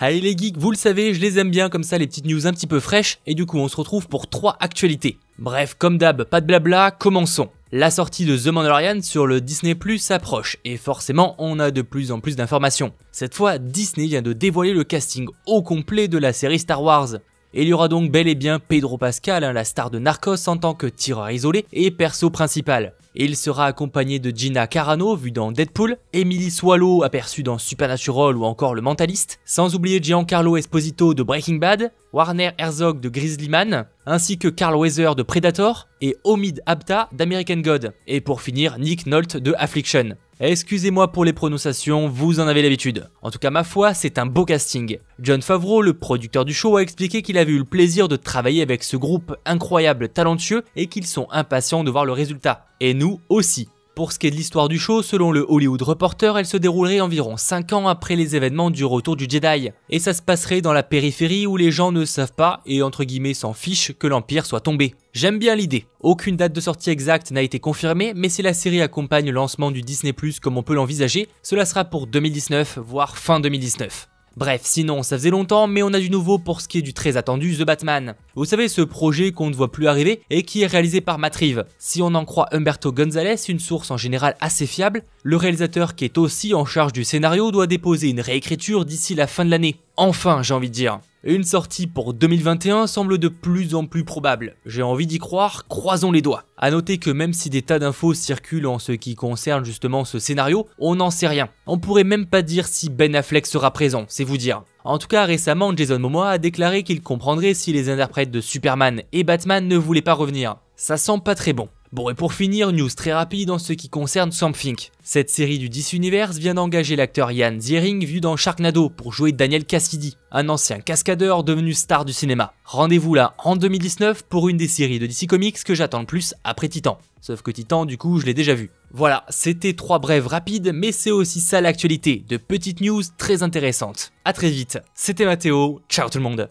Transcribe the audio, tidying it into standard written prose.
Allez les geeks, vous le savez, je les aime bien comme ça, les petites news un petit peu fraîches, et du coup on se retrouve pour 3 actualités. Bref, comme d'hab, pas de blabla, commençons. La sortie de The Mandalorian sur le Disney Plus approche, et forcément on a de plus en plus d'informations. Cette fois, Disney vient de dévoiler le casting au complet de la série Star Wars. Et il y aura donc bel et bien Pedro Pascal, la star de Narcos en tant que tireur isolé et perso principal. Et il sera accompagné de Gina Carano, vue dans Deadpool, Emily Swallow, aperçue dans Supernatural ou encore Le Mentaliste, sans oublier Giancarlo Esposito de Breaking Bad, Warner Herzog de Grizzly Man, ainsi que Carl Weathers de Predator et Omid Habta d'American God. Et pour finir, Nick Nolte de Affliction. Excusez-moi pour les prononciations, vous en avez l'habitude. En tout cas, ma foi, c'est un beau casting. Jon Favreau, le producteur du show, a expliqué qu'il avait eu le plaisir de travailler avec ce groupe incroyable, talentueux, et qu'ils sont impatients de voir le résultat. Et nous aussi. Pour ce qui est de l'histoire du show, selon le Hollywood Reporter, elle se déroulerait environ 5 ans après les événements du Retour du Jedi. Et ça se passerait dans la périphérie où les gens ne savent pas et entre guillemets s'en fichent que l'Empire soit tombé. J'aime bien l'idée. Aucune date de sortie exacte n'a été confirmée, mais si la série accompagne le lancement du Disney+, comme on peut l'envisager, cela sera pour 2019, voire fin 2019. Bref, sinon ça faisait longtemps, mais on a du nouveau pour ce qui est du très attendu The Batman. Vous savez, ce projet qu'on ne voit plus arriver et qui est réalisé par Matt Reeves. Si on en croit Humberto Gonzalez, une source en général assez fiable, le réalisateur qui est aussi en charge du scénario doit déposer une réécriture d'ici la fin de l'année. Enfin, j'ai envie de dire. Une sortie pour 2021 semble de plus en plus probable. J'ai envie d'y croire, croisons les doigts. A noter que même si des tas d'infos circulent en ce qui concerne justement ce scénario, on n'en sait rien. On pourrait même pas dire si Ben Affleck sera présent, c'est vous dire. En tout cas, récemment, Jason Momoa a déclaré qu'il comprendrait si les interprètes de Superman et Batman ne voulaient pas revenir. Ça sent pas très bon. Bon, et pour finir, news très rapide en ce qui concerne Swamp Thing. Cette série du DC Universe vient d'engager l'acteur Ian Ziering vu dans Sharknado pour jouer Daniel Cassidy, un ancien cascadeur devenu star du cinéma. Rendez-vous là en 2019 pour une des séries de DC Comics que j'attends le plus après Titan. Sauf que Titan, du coup, je l'ai déjà vu. Voilà, c'était 3 brèves rapides, mais c'est aussi ça l'actualité, de petites news très intéressantes. A très vite, c'était Mathéo, ciao tout le monde.